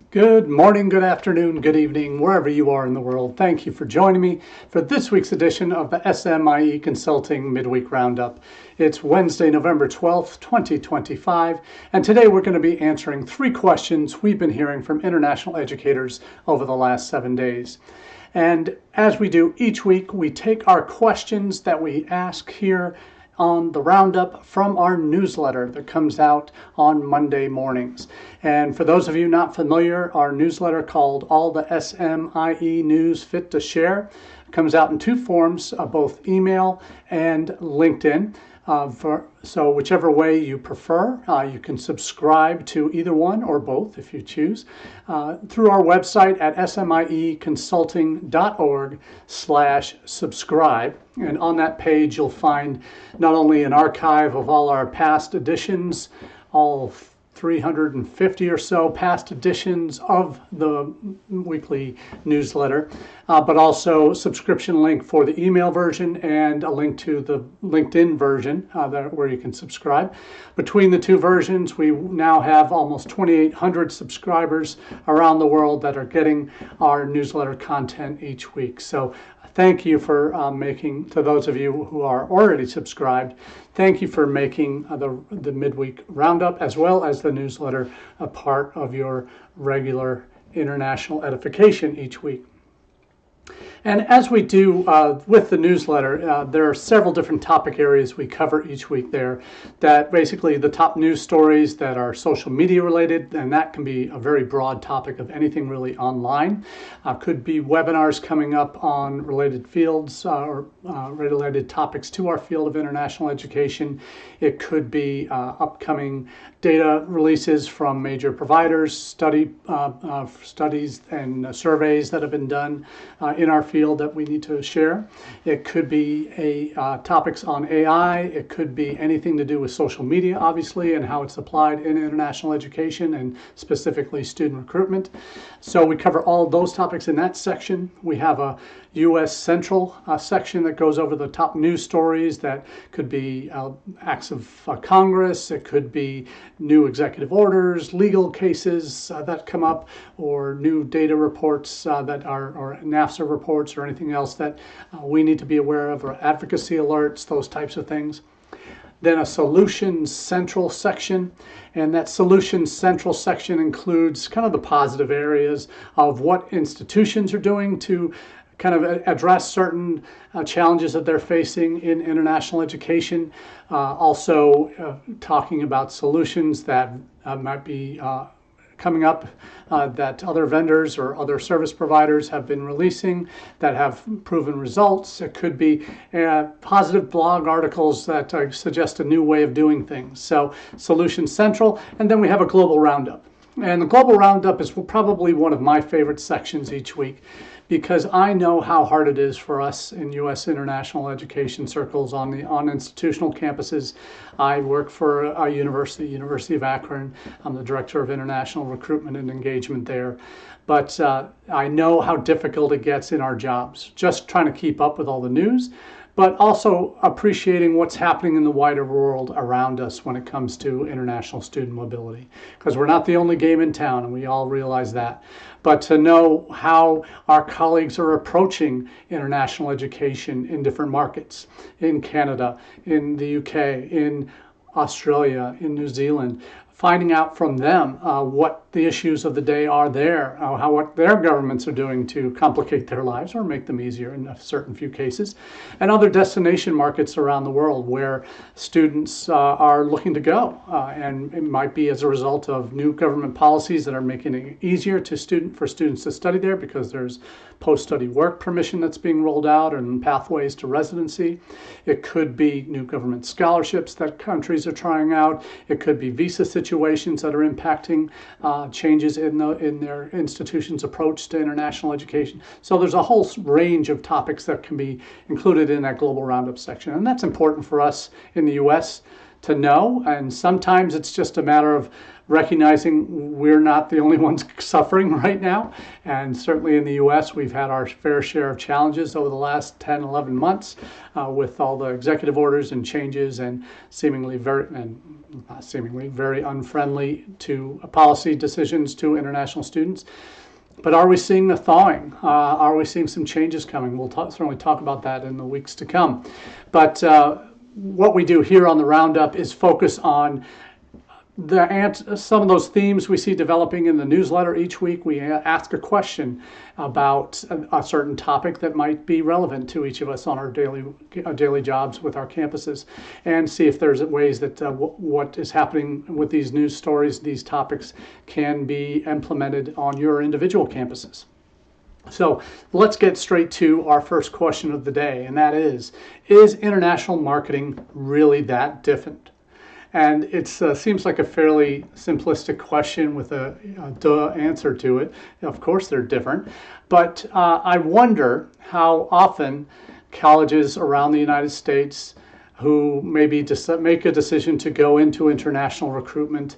Good morning, good afternoon, good evening, wherever you are in the world. Thank you for joining me for this week's edition of the SMIE Consulting Midweek Roundup. It's Wednesday, November 12th, 2025, and today we're going to be answering 3 questions we've been hearing from international educators over the last 7 days. And as we do each week, we take our questions that we ask here on the roundup from our newsletter that comes out on Monday mornings. And for those of you not familiar, our newsletter called All the SMIE News Fit to Share comes out in 2 forms, both email and LinkedIn. So whichever way you prefer, you can subscribe to either one or both if you choose through our website at smieconsulting.org/subscribe. And on that page, you'll find not only an archive of all our past editions, all 350 or so past editions of the weekly newsletter, but also subscription link for the email version and a link to the LinkedIn version where you can subscribe. Between the 2 versions, we now have almost 2,800 subscribers around the world that are getting our newsletter content each week. So thank you for to those of you who are already subscribed, thank you for making the Midweek Roundup as well as the newsletter a part of your regular international edification each week. And as we do with the newsletter, there are several different topic areas we cover each week there, that basically the top news stories that are social media related, and that can be a very broad topic of anything really online. Could be webinars coming up on related fields or related topics to our field of international education. It could be upcoming data releases from major providers, studies and surveys that have been done in our field that we need to share. It could be topics on AI. It could be anything to do with social media, obviously, and how it's applied in international education and specifically student recruitment. So we cover all of those topics in that section. We have a U.S. Central section that goes over the top news stories. That could be acts of Congress. It could be new executive orders, legal cases that come up, or new data reports that are, or NAFSA reports, or anything else that we need to be aware of, or advocacy alerts, those types of things. Then a Solutions Central section, and that Solutions Central section includes kind of the positive areas of what institutions are doing to kind of address certain challenges that they're facing in international education. Also talking about solutions that might be coming up that other vendors or other service providers have been releasing that have proven results. It could be positive blog articles that suggest a new way of doing things. So Solutions Central, and then we have a Global Roundup. And the Global Roundup is probably one of my favorite sections each week, because I know how hard it is for us in U.S. international education circles on institutional campuses. I work for a University of Akron. I'm the Director of International Recruitment and Engagement there. But I know how difficult it gets in our jobs, just trying to keep up with all the news, but also appreciating what's happening in the wider world around us when it comes to international student mobility. Because we're not the only game in town, and we all realize that. But to know how our colleagues are approaching international education in different markets, in Canada, in the UK, in Australia, in New Zealand, finding out from them what the issues of the day are there, what their governments are doing to complicate their lives or make them easier in a certain few cases, and other destination markets around the world where students are looking to go. And it might be as a result of new government policies that are making it easier for students to study there, because there's post-study work permission that's being rolled out and pathways to residency. It could be new government scholarships that countries are trying out. It could be visa situations that are impacting changes in their institution's approach to international education. So there's a whole range of topics that can be included in that Global Roundup section. And that's important for us in the U.S. to know. And sometimes it's just a matter of recognizing we're not the only ones suffering right now. And certainly in the U.S., we've had our fair share of challenges over the last 10, 11 months with all the executive orders and changes and seemingly very unfriendly to policy decisions to international students. But are we seeing the thawing? Are we seeing some changes coming? We'll certainly talk about that in the weeks to come. But what we do here on the Roundup is focus on some of those themes we see developing in the newsletter each week. We ask a question about a certain topic that might be relevant to each of us on our daily jobs with our campuses, and see if there's ways that what is happening with these news stories, these topics, can be implemented on your individual campuses. So let's get straight to our first question of the day, and that is international marketing really that different? And it seems like a fairly simplistic question with a duh answer to it. Of course they're different, but I wonder how often colleges around the United States who maybe make a decision to go into international recruitment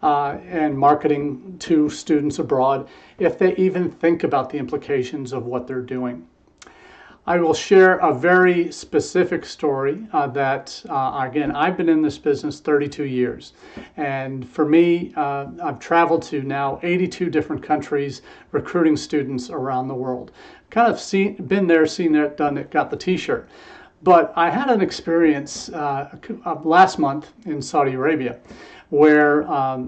and marketing to students abroad, if they even think about the implications of what they're doing. I will share a very specific story that, again, I've been in this business 32 years. And for me, I've traveled to now 82 different countries recruiting students around the world. Kind of been there, seen it, done it, got the t-shirt. But I had an experience last month in Saudi Arabia where our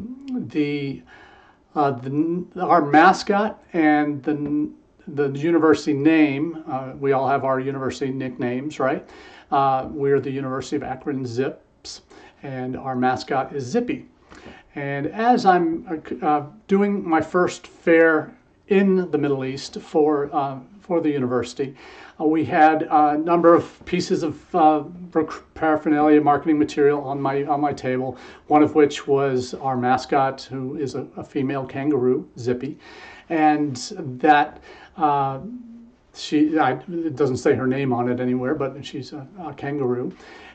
mascot and the university name, we all have our university nicknames, right? We're the University of Akron Zips, and our mascot is Zippy. And as I'm doing my first fair in the Middle East for the university, we had a number of pieces of paraphernalia, marketing material on my table, one of which was our mascot, who is a female kangaroo, Zippy. And that it doesn't say her name on it anywhere, but she's a kangaroo.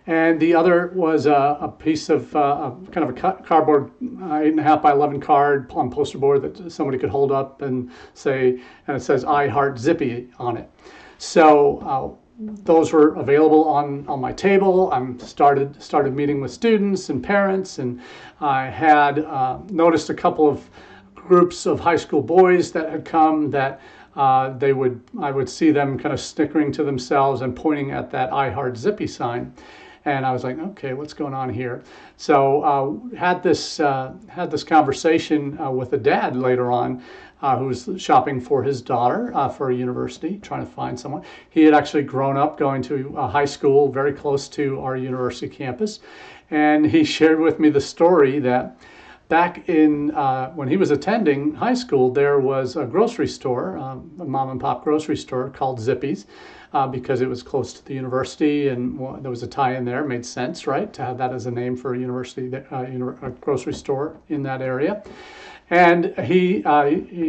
And the other was a piece of kind of a cardboard 8.5 by 11 card on poster board that somebody could hold up and say, and it says "I heart Zippy" on it. So those were available on my table. I started meeting with students and parents, and I had noticed a couple of groups of high school boys that had come that I would see them kind of snickering to themselves and pointing at that "I heart Zippy" sign. And I was like, okay, what's going on here? So had this conversation with a dad later on who was shopping for his daughter for a university, trying to find someone. He had actually grown up going to a high school very close to our university campus. And he shared with me the story that back in when he was attending high school, there was a grocery store, a mom and pop grocery store called Zippy's, because it was close to the university, and there was a tie-in there. It made sense, right, to have that as a name for a university, a grocery store in that area. And he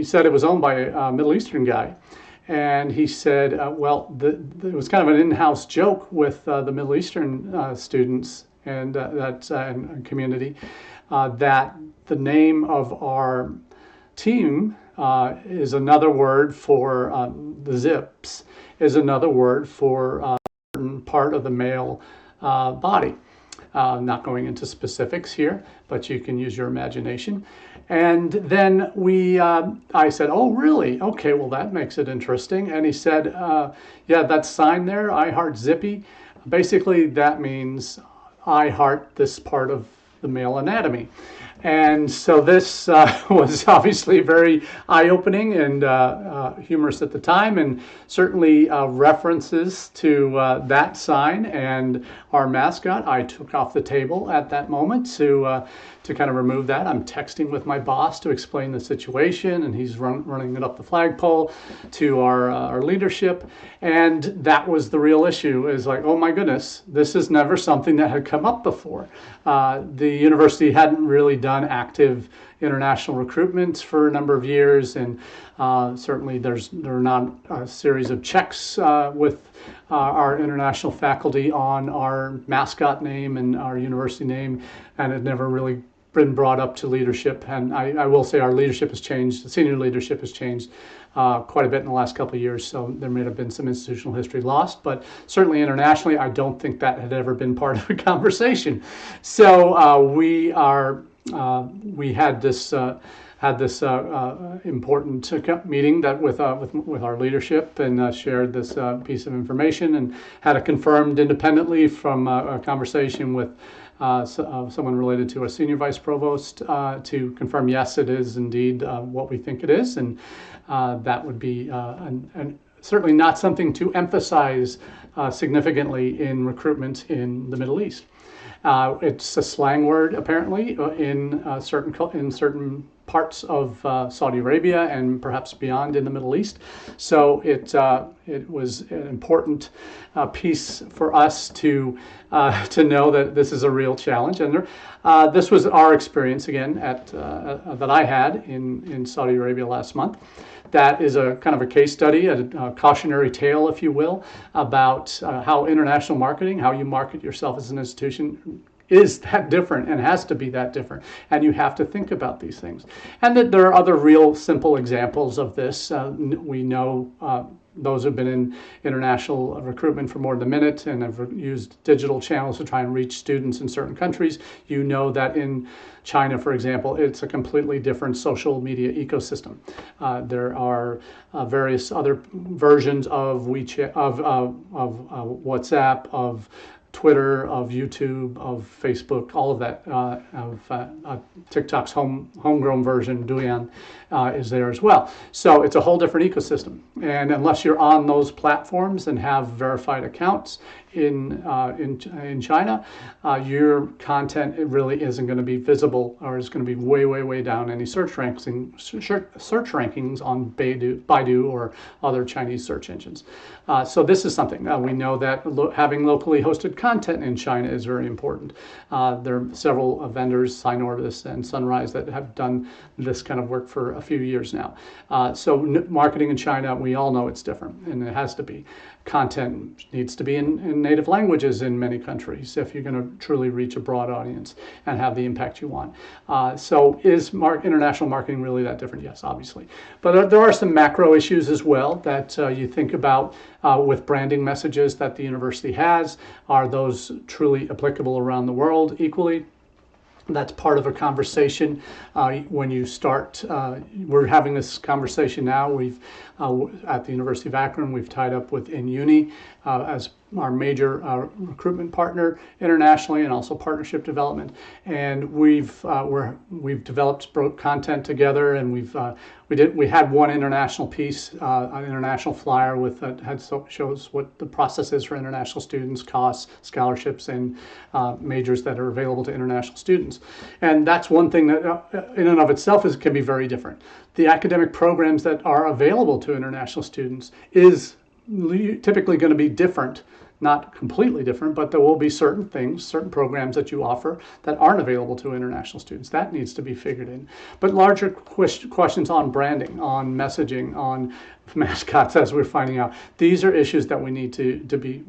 said it was owned by a Middle Eastern guy. And he said, well, it was kind of an in-house joke with the Middle Eastern students and and community that the name of our team is another word for the Zips, is another word for a certain part of the male body. Not going into specifics here, but you can use your imagination. And then I said, oh, really? Okay, well, that makes it interesting. And he said, yeah, that sign there, "I heart Zippy," basically that means I heart this part of the male anatomy. And so this was obviously very eye-opening and humorous at the time, and certainly references to that sign and our mascot I took off the table at that moment to kind of remove that. I'm texting with my boss to explain the situation, and he's running it up the flagpole to our leadership. And that was the real issue, is like, oh my goodness, this is never something that had come up before. The university hadn't really done done active international recruitment for a number of years, and certainly there are not a series of checks with our international faculty on our mascot name and our university name, and it never really been brought up to leadership. And I will say our leadership has changed, the senior leadership has changed quite a bit in the last couple of years, so there may have been some institutional history lost, but certainly internationally, I don't think that had ever been part of a conversation. So we had this important meeting that with our leadership, and shared this piece of information, and had it confirmed independently from a conversation with someone related to a senior vice provost to confirm, yes, it is indeed what we think it is, and that would be and certainly not something to emphasize significantly in recruitment in the Middle East. It's a slang word apparently in certain parts of Saudi Arabia and perhaps beyond in the Middle East. So it was an important piece for us to know that this is a real challenge. And this was our experience again that I had in Saudi Arabia last month. That is a kind of a case study, a cautionary tale, if you will, about how international marketing, how you market yourself as an institution, is that different and has to be that different. And you have to think about these things. And that there are other real simple examples of this. We know those who've been in international recruitment for more than a minute and have used digital channels to try and reach students in certain countries. You know that in China, for example, it's a completely different social media ecosystem. There are various other versions of WeChat, of WhatsApp, of Twitter, of YouTube, of Facebook, all of that, of TikTok's homegrown version, Douyin, is there as well. So it's a whole different ecosystem. And unless you're on those platforms and have verified accounts in China, your content, it really isn't going to be visible, or is going to be way down any search rankings on Baidu or other Chinese search engines. So this is something we know that having locally hosted content in China is very important. There are several vendors, Synorvis and Sunrise, that have done this kind of work for a few years now. So marketing in China, we all know it's different, and it has to be. Content needs to be in native languages in many countries if you're going to truly reach a broad audience and have the impact you want. So is international marketing really that different? Yes, obviously. But there are some macro issues as well that you think about with branding messages that the university has. Are those truly applicable around the world equally? That's part of a conversation when you start. We're having this conversation now. We've at the University of Akron, we've tied up with InUni as our major recruitment partner internationally, and also partnership development. And we've developed content together, and we had one international piece, an international flyer with shows what the process is for international students, costs, scholarships, and majors that are available to international students. And that's one thing that in and of itself can be very different. The academic programs that are available to international students is typically going to be different, not completely different, but there will be certain things, certain programs that you offer that aren't available to international students. That needs to be figured in. But larger questions on branding, on messaging, on mascots, as we're finding out, these are issues that we need to be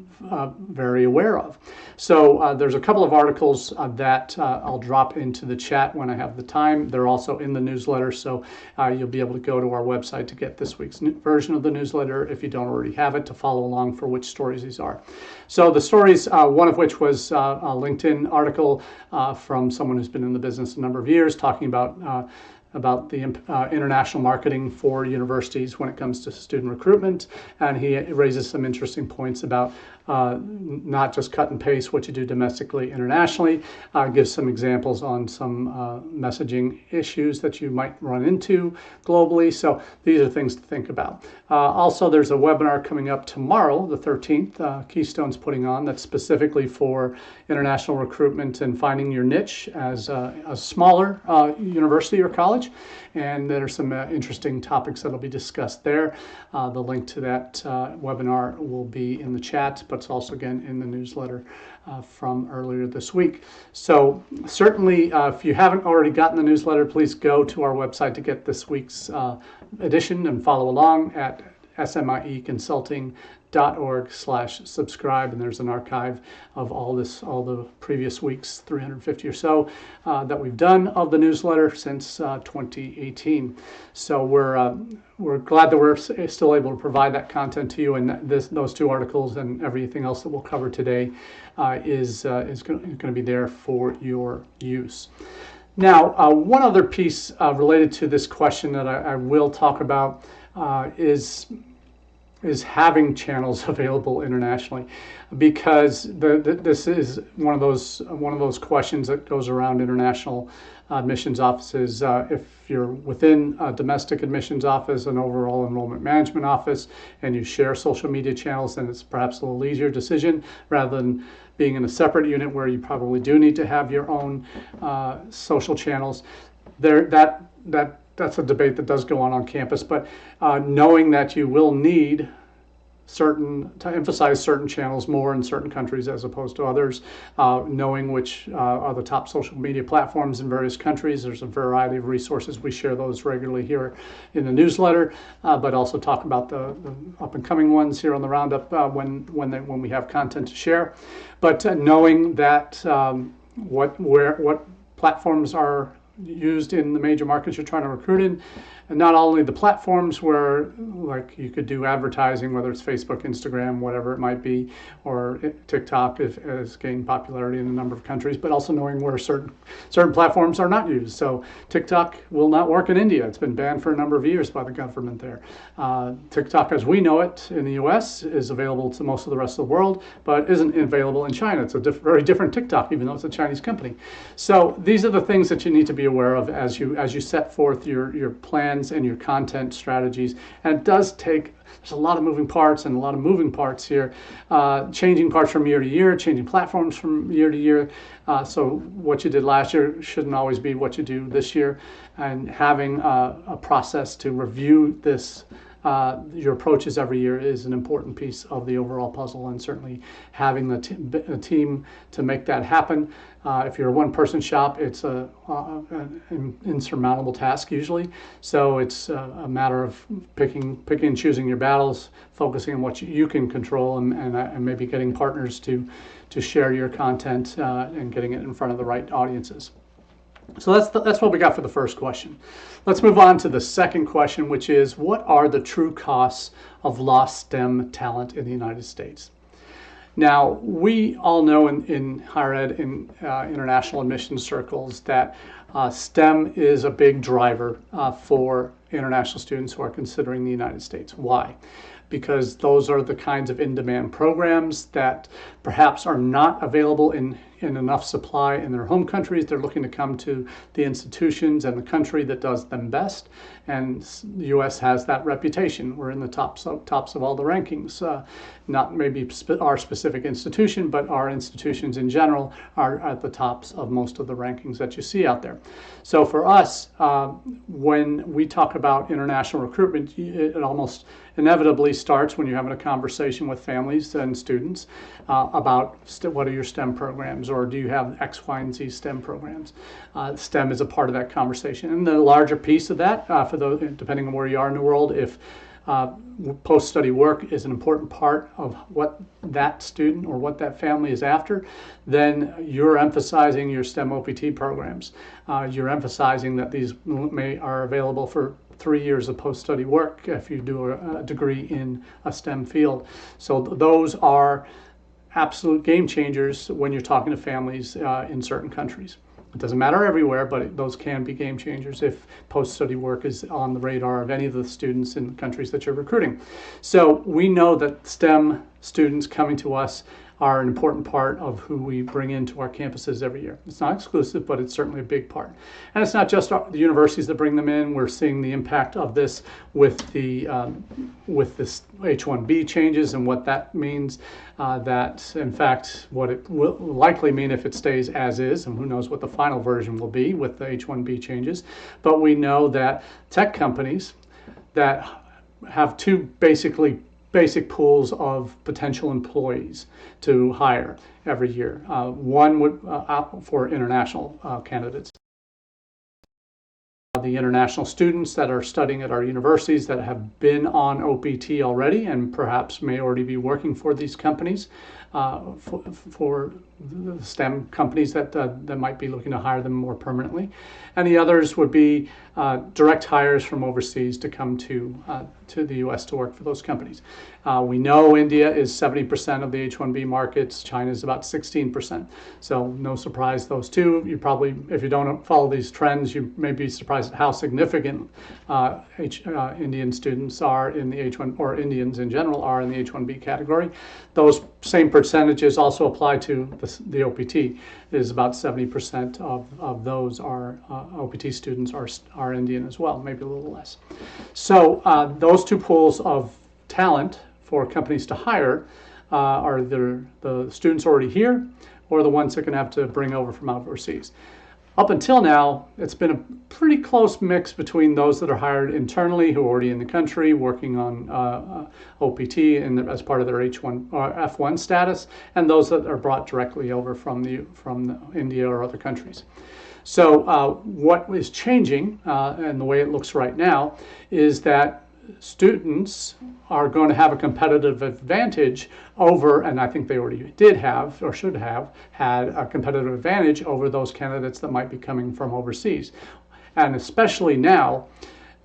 very aware of. So there's a couple of articles that I'll drop into the chat when I have the time. They're also in the newsletter, so you'll be able to go to our website to get this week's version of the newsletter if you don't already have it, to follow along for which stories these are. So the stories, one of which was a LinkedIn article from someone who's been in the business a number of years, talking about the international marketing for universities when it comes to student recruitment. And he raises some interesting points about not just cut and paste what you do domestically, internationally, gives some examples on some messaging issues that you might run into globally. So these are things to think about. Also, there's a webinar coming up tomorrow, the 13th, Keystone's putting on, that's specifically for international recruitment and finding your niche as a smaller university or college. And there are some interesting topics that will be discussed there. The link to that webinar will be in the chat, but it's also again in the newsletter from earlier this week. So certainly, if you haven't already gotten the newsletter, please go to our website to get this week's edition and follow along at smieconsulting.org/subscribe, and there's an archive of all the previous weeks, 350 or so, that we've done of the newsletter since 2018. So we're glad that we're still able to provide that content to you, and those two articles and everything else that we'll cover today is going to be there for your use. Now, one other piece related to this question that I will talk about is having channels available internationally, because this is one of those questions that goes around international admissions offices. If you're within a domestic admissions office, an overall enrollment management office, and you share social media channels, then it's perhaps a little easier decision rather than being in a separate unit where you probably do need to have your own social channels. That's a debate that does go on campus, but knowing that you will need to emphasize certain channels more in certain countries as opposed to others, knowing which are the top social media platforms in various countries. There's a variety of resources. We share those regularly here in the newsletter, but also talk about the up and coming ones here on the Roundup when we have content to share. But knowing that what platforms are used in the major markets you're trying to recruit in, and not only the platforms where, like, you could do advertising, whether it's Facebook, Instagram, whatever it might be, or TikTok has gained popularity in a number of countries, but also knowing where certain platforms are not used. So TikTok will not work in India. It's been banned for a number of years by the government there. TikTok, as we know it in the US, is available to most of the rest of the world, but isn't available in China. It's a very different TikTok, even though it's a Chinese company. So these are the things that you need to be aware of as you set forth your plans and your content strategies. And it does take, there's a lot of moving parts here, changing parts from year to year, changing platforms from year to year. So what you did last year shouldn't always be what you do this year, and having a process to review your approaches every year is an important piece of the overall puzzle, and certainly having a team to make that happen. If you're a one-person shop, it's an insurmountable task usually. So it's a matter of picking and choosing your battles, focusing on what you can control, and maybe getting partners to share your content and getting it in front of the right audiences. So that's what we got for the first question. Let's move on to the second question, which is, what are the true costs of lost STEM talent in the United States? Now, we all know in higher ed, in international admissions circles, that STEM is a big driver for international students who are considering the United States. Why? Because those are the kinds of in-demand programs that perhaps are not available in enough supply in their home countries. They're looking to come to the institutions and the country that does them best, and the U.S. has that reputation. We're in the tops of all the rankings. Not maybe our specific institution, but our institutions in general are at the tops of most of the rankings that you see out there. So for us, when we talk about international recruitment, it almost inevitably starts when you're having a conversation with families and students about what are your STEM programs, or do you have X, Y, and Z STEM programs. STEM is a part of that conversation. And the larger piece of that, for those, depending on where you are in the world, if post-study work is an important part of what that student or what that family is after, then you're emphasizing your STEM OPT programs. You're emphasizing that these are available for 3 years of post-study work if you do a degree in a STEM field. So those are absolute game changers when you're talking to families in certain countries. It doesn't matter everywhere, but those can be game changers if post-study work is on the radar of any of the students in the countries that you're recruiting. So we know that STEM students coming to us are an important part of who we bring into our campuses every year. It's not exclusive, but it's certainly a big part. And it's not just the universities that bring them in. We're seeing the impact of this with this H-1B changes and what that means. That, in fact, what it will likely mean if it stays as is, and who knows what the final version will be with the H-1B changes. But we know that tech companies that have two basically basic pools of potential employees to hire every year. One would for international candidates. The international students that are studying at our universities that have been on OPT already and perhaps may already be working for these companies, for the STEM companies that might be looking to hire them more permanently. And the others would be direct hires from overseas to come to the U.S. to work for those companies. We know India is 70% of the H-1B markets. China is about 16%. So no surprise, those two. You probably, if you don't follow these trends, you may be surprised at how significant Indian students are in the H-1, or Indians in general are in the H-1B category. Those same percentages also apply to the OPT. It is about 70% of those are OPT students are Indian as well, maybe a little less. So those two pools of talent for companies to hire are either the students already here or the ones they're going to have to bring over from overseas. Up until now, it's been a pretty close mix between those that are hired internally, who are already in the country working on OPT as part of their H1 or F1 status, and those that are brought directly over from India or other countries. So what is changing, and the way it looks right now, is that students are going to have a competitive advantage over, and I think they already did have or should have had a competitive advantage over those candidates that might be coming from overseas. And especially now,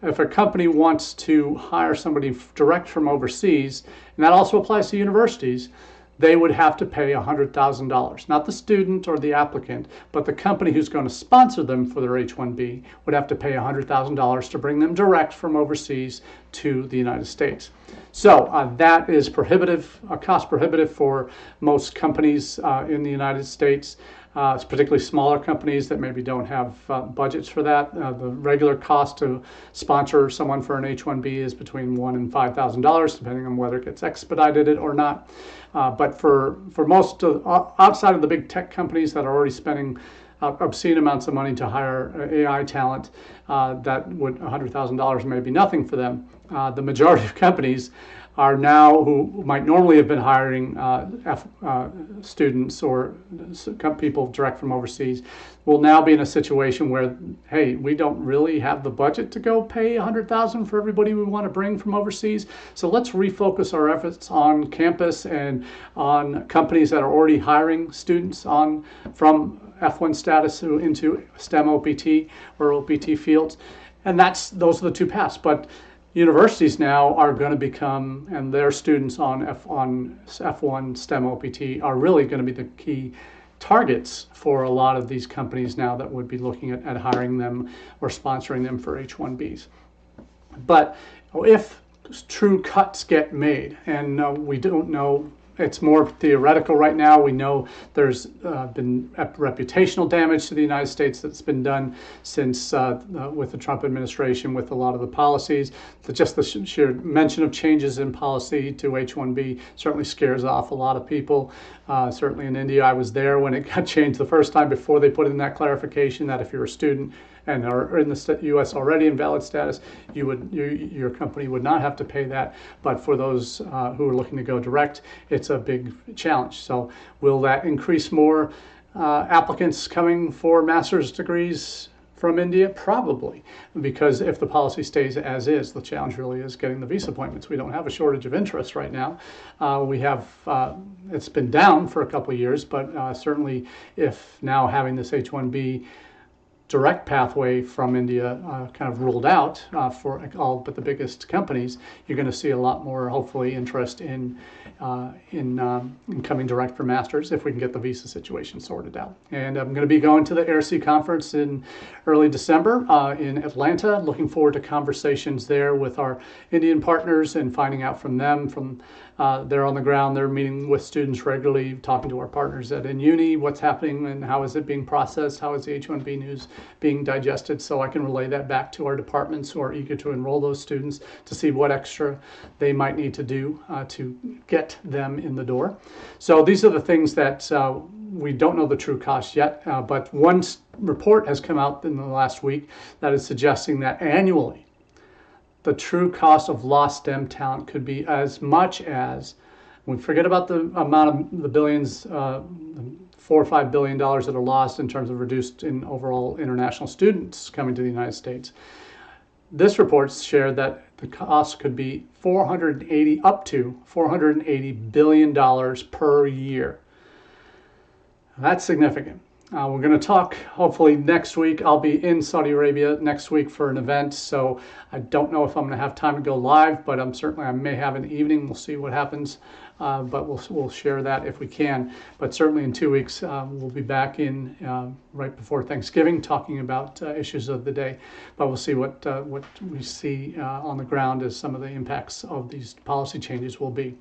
if a company wants to hire somebody direct from overseas, and that also applies to universities, they would have to pay $100,000. Not the student or the applicant, but the company who's going to sponsor them for their H-1B would have to pay $100,000 to bring them direct from overseas to the United States. So that is prohibitive, cost prohibitive for most companies in the United States. Particularly smaller companies that maybe don't have budgets for that. The regular cost to sponsor someone for an H-1B is between $1,000 and $5,000, depending on whether it gets expedited it or not. But for most outside of the big tech companies that are already spending obscene amounts of money to hire AI talent, that would $100,000 may be nothing for them. The majority of companies are now, who might normally have been hiring students or people direct from overseas, will now be in a situation where, hey, we don't really have the budget to go pay $100,000 for everybody we want to bring from overseas. So let's refocus our efforts on campus and on companies that are already hiring students from F1 status into STEM OPT or OPT fields. And those are the two paths. But universities now are going to become, and their students on F1 STEM OPT are really going to be the key targets for a lot of these companies now that would be looking at hiring them or sponsoring them for H-1Bs. But if true cuts get made, and we don't know, it's more theoretical right now. We know there's been reputational damage to the United States that's been done since with the Trump administration, with a lot of the policies. Just the sheer mention of changes in policy to H-1B certainly scares off a lot of people. Certainly in India, I was there when it got changed the first time before they put in that clarification that if you're a student and are in the U.S. already in valid status, your company would not have to pay that. But for those who are looking to go direct, it's a big challenge. So will that increase more applicants coming for master's degrees from India? Probably, because if the policy stays as is, the challenge really is getting the visa appointments. We don't have a shortage of interest right now. We have, it's been down for a couple of years, but certainly if now having this H-1B direct pathway from India kind of ruled out for all but the biggest companies, you're going to see a lot more, hopefully, interest in coming direct for masters if we can get the visa situation sorted out. And I'm going to be going to the AIRC conference in early December in Atlanta. Looking forward to conversations there with our Indian partners and finding out from them. They're on the ground, they're meeting with students regularly, talking to our partners at InUni, what's happening and how is it being processed, how is the H-1B news being digested, so I can relay that back to our departments who are eager to enroll those students to see what extra they might need to do to get them in the door. So these are the things that we don't know the true cost yet, but one report has come out in the last week that is suggesting that annually, the true cost of lost STEM talent could be as much as, we forget about the amount of the billions, $4 or $5 billion that are lost in terms of reduced in overall international students coming to the United States. This report shared that the cost could be up to $480 billion per year. That's significant. We're going to talk hopefully next week. I'll be in Saudi Arabia next week for an event, so I don't know if I'm going to have time to go live, but I may have an evening. We'll see what happens, but we'll share that if we can. But certainly in 2 weeks, we'll be back in right before Thanksgiving talking about issues of the day. But we'll see what we see on the ground as some of the impacts of these policy changes will be.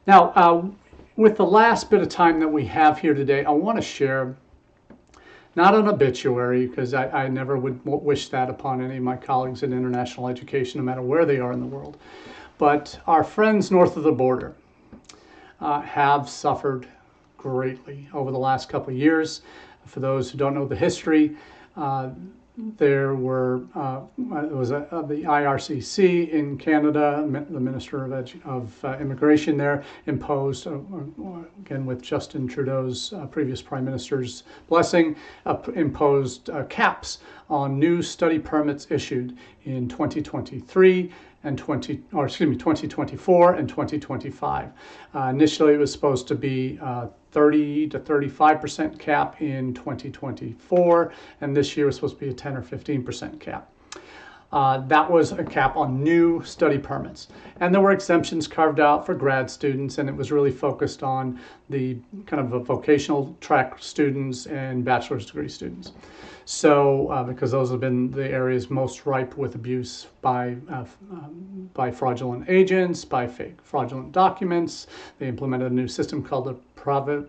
Now, with the last bit of time that we have here today, I want to share not an obituary, because I never would wish that upon any of my colleagues in international education, no matter where they are in the world. But our friends north of the border have suffered greatly over the last couple of years. For those who don't know the history, there was the IRCC in Canada. The Minister of Immigration there imposed, again with Justin Trudeau's previous Prime Minister's blessing, imposed caps on new study permits issued in 2023 and 2024 and 2025. Initially, it was supposed to be 30 to 35% cap in 2024, and this year was supposed to be a 10 or 15% cap. That was a cap on new study permits. And there were exemptions carved out for grad students, and it was really focused on the kind of vocational track students and bachelor's degree students. So, because those have been the areas most ripe with abuse by fraudulent agents, by fake fraudulent documents. They implemented a new system called the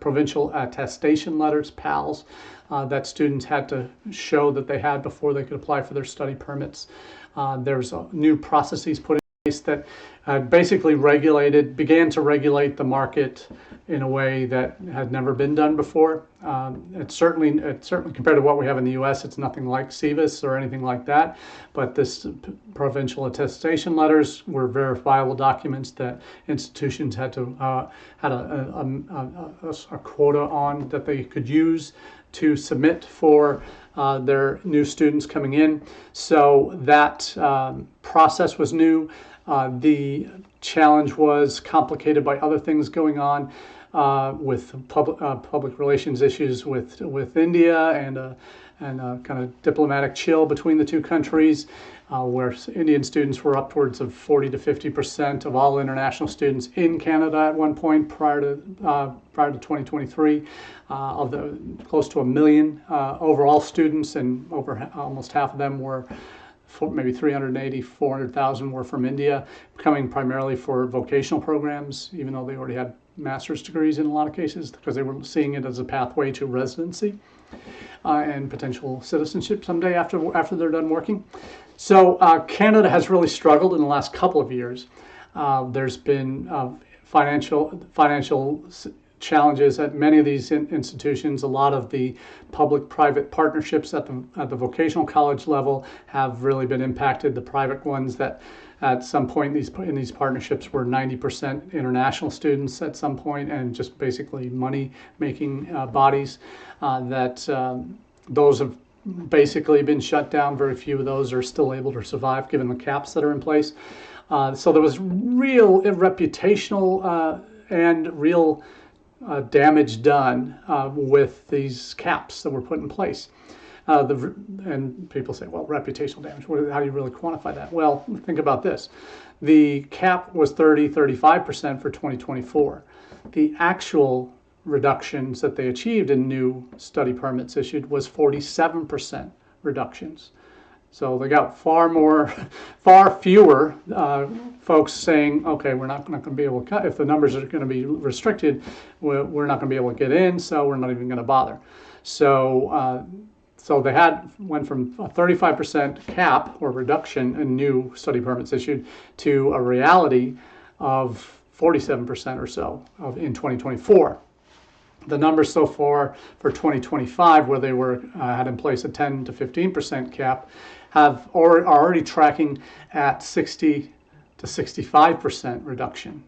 Provincial Attestation Letters, PALs, that students had to show that they had before they could apply for their study permits. There's new processes put in place that basically began to regulate the market in a way that had never been done before. It's certainly compared to what we have in the U.S., it's nothing like SEVIS or anything like that. But this provincial attestation letters were verifiable documents that institutions had a quota on that they could use to submit for their new students coming in. So that process was new. The challenge was complicated by other things going on with public relations issues with India and a kind of diplomatic chill between the two countries, where Indian students were upwards of 40 to 50% of all international students in Canada at one point prior to 2023, of the close to 1 million overall students, and almost half of them were, maybe 380, 400,000 were from India, coming primarily for vocational programs, even though they already had master's degrees in a lot of cases, because they were seeing it as a pathway to residency and potential citizenship someday after they're done working. So Canada has really struggled in the last couple of years. There's been financial challenges at many of these institutions. A lot of the public-private partnerships at the vocational college level have really been impacted. The private ones that at some point in these partnerships were 90% international students at some point, and just basically money-making bodies, those have basically been shut down. Very few of those are still able to survive given the caps that are in place. So there was real reputational and real damage done with these caps that were put in place. And people say, well, reputational damage, how do you really quantify that? Well, think about this. The cap was 35% for 2024. The actual reductions that they achieved in new study permits issued was 47% reductions. So they got far fewer folks saying, okay, we're not going to be able to cut. If the numbers are going to be restricted, we're not going to be able to get in, so we're not even going to bother. So they went from a 35% cap or reduction in new study permits issued to a reality of 47% or so in 2024. The numbers so far for 2025, where they had in place a 10 to 15% cap, are already tracking at 60 to 65% reduction.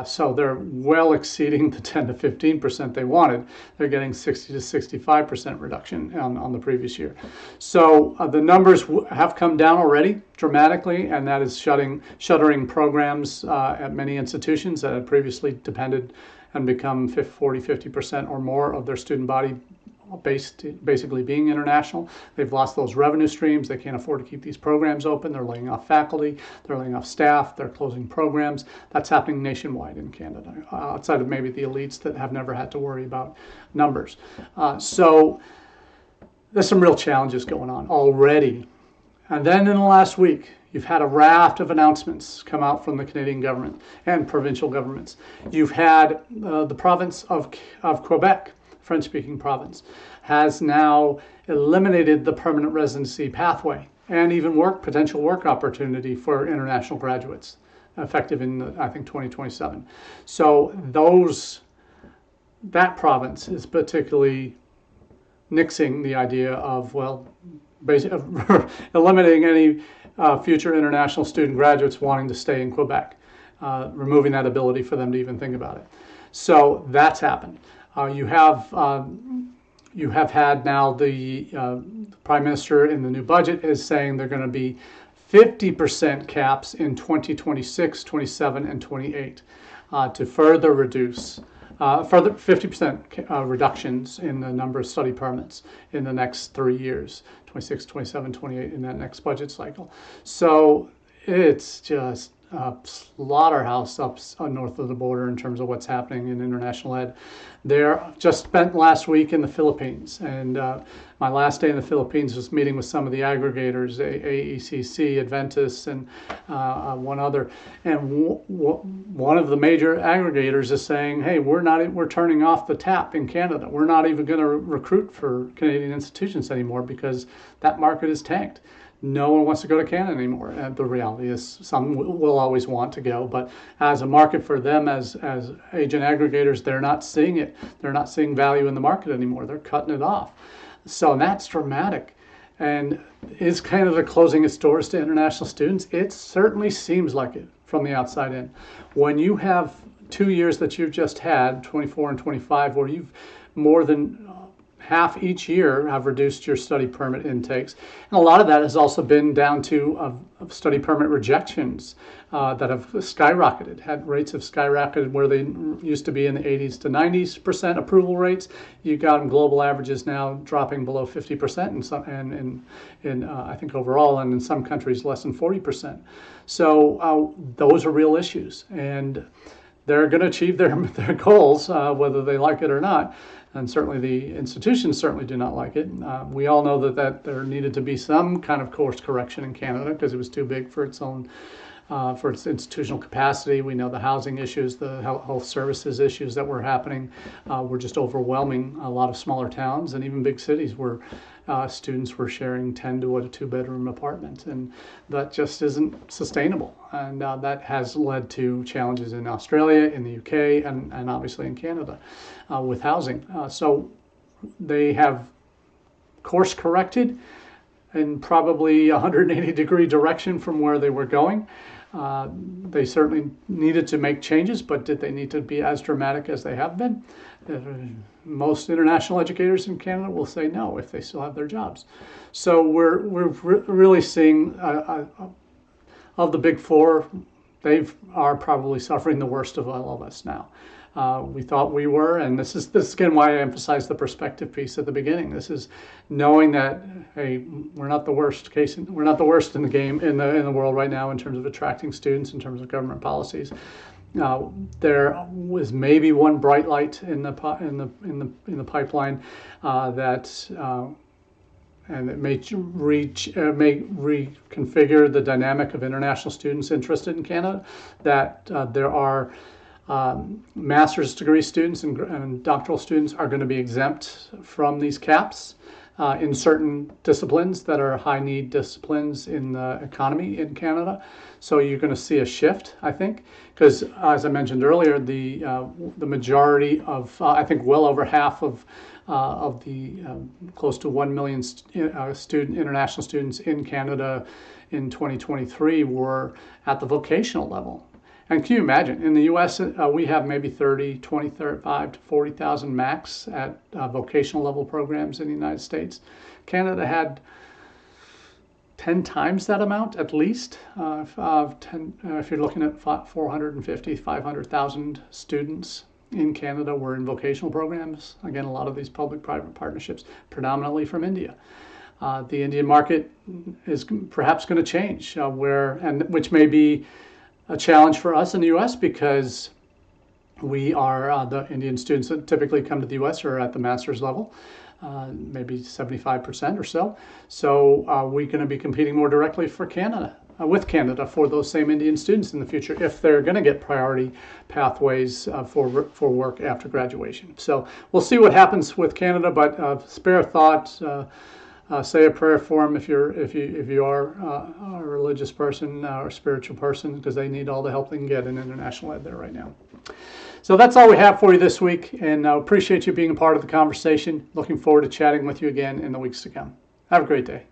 So they're well exceeding the 10 to 15% they wanted. They're getting 60 to 65% reduction on the previous year. So the numbers have come down already dramatically, and that is shuttering programs at many institutions that had previously depended and become 40, 50% or more of their student body basically being international. They've lost those revenue streams. They can't afford to keep these programs open. They're laying off faculty. They're laying off staff. They're closing programs. That's happening nationwide in Canada, outside of maybe the elites that have never had to worry about numbers. So there's some real challenges going on already. And then in the last week, you've had a raft of announcements come out from the Canadian government and provincial governments. You've had the province of Quebec, French-speaking province, has now eliminated the permanent residency pathway and even potential work opportunity for international graduates, effective in, I think, 2027. So that province is particularly nixing the idea of, well, basically eliminating any future international student graduates wanting to stay in Quebec, removing that ability for them to even think about it. So that's happened. You have had now the Prime Minister in the new budget is saying they're going to be 50% caps in 2026, 27, and 28 to further reduce, further 50% reductions in the number of study permits in the next 3 years, 26, 27, 28 in that next budget cycle. So it's just slaughterhouse up north of the border in terms of what's happening in international ed. They're just spent last week in the Philippines, and my last day in the Philippines was meeting with some of the aggregators, AECC, Adventus, and one other. And one of the major aggregators is saying, "Hey, we're turning off the tap in Canada. We're not even going to recruit for Canadian institutions anymore because that market is tanked. No one wants to go to Canada anymore." And the reality is some will always want to go, but as a market for them, as agent aggregators, they're not seeing it. They're not seeing value in the market anymore. They're cutting it off. So that's dramatic. And is Canada closing its doors to international students? It certainly seems like it from the outside in. When you have 2 years that you've just had, 24 and 25, where you've more than half each year have reduced your study permit intakes. And a lot of that has also been down to study permit rejections that have skyrocketed. Rates have skyrocketed where they used to be in the 80s to 90% approval rates. You've got global averages now dropping below 50% I think overall, and in some countries less than 40%. So those are real issues, and they're going to achieve their goals whether they like it or not. And certainly the institutions certainly do not like it. We all know that there needed to be some kind of course correction in Canada because it was too big for its own, for its institutional capacity. We know the housing issues, the health services issues that were happening were just overwhelming a lot of smaller towns and even big cities where students were sharing 10 to a 2-bedroom apartment, and that just isn't sustainable. And that has led to challenges in Australia, in the UK, and obviously in Canada with housing. So they have course corrected in probably 180-degree direction from where they were going. They certainly needed to make changes, but did they need to be as dramatic as they have been? Most international educators in Canada will say no if they still have their jobs. So we're really seeing, of the big four, they are probably suffering the worst of all of us now. We thought we were, and this is again why I emphasized the perspective piece at the beginning. This is knowing that, hey, we're not the worst case. We're not the worst in the game in the world right now in terms of attracting students, in terms of government policies. There was maybe one bright light in the pipeline and it may reconfigure the dynamic of international students interested in Canada. That there are master's degree students and doctoral students are going to be exempt from these caps. in certain disciplines that are high need disciplines in the economy in Canada. So you're going to see a shift, I think, because as I mentioned earlier, the majority of, I think well over half of the close to 1 million international students in Canada in 2023 were at the vocational level. And can you imagine, in the U.S., we have maybe 25 to 40,000 max at vocational level programs in the United States. Canada had 10 times that amount, at least. If you're looking at 450, 500,000 students in Canada were in vocational programs. Again, a lot of these public-private partnerships, predominantly from India. The Indian market is perhaps going to change, which may be a challenge for us in the U.S. because we are, the Indian students that typically come to the U.S. are at the master's level, maybe 75% or so. So we're going to be competing more directly for Canada, with Canada for those same Indian students in the future if they're going to get priority pathways for work after graduation. So we'll see what happens with Canada, but spare thought. Say a prayer for them if you are a religious person or a spiritual person, because they need all the help they can get in international ed there right now. So that's all we have for you this week, and I appreciate you being a part of the conversation. Looking forward to chatting with you again in the weeks to come. Have a great day.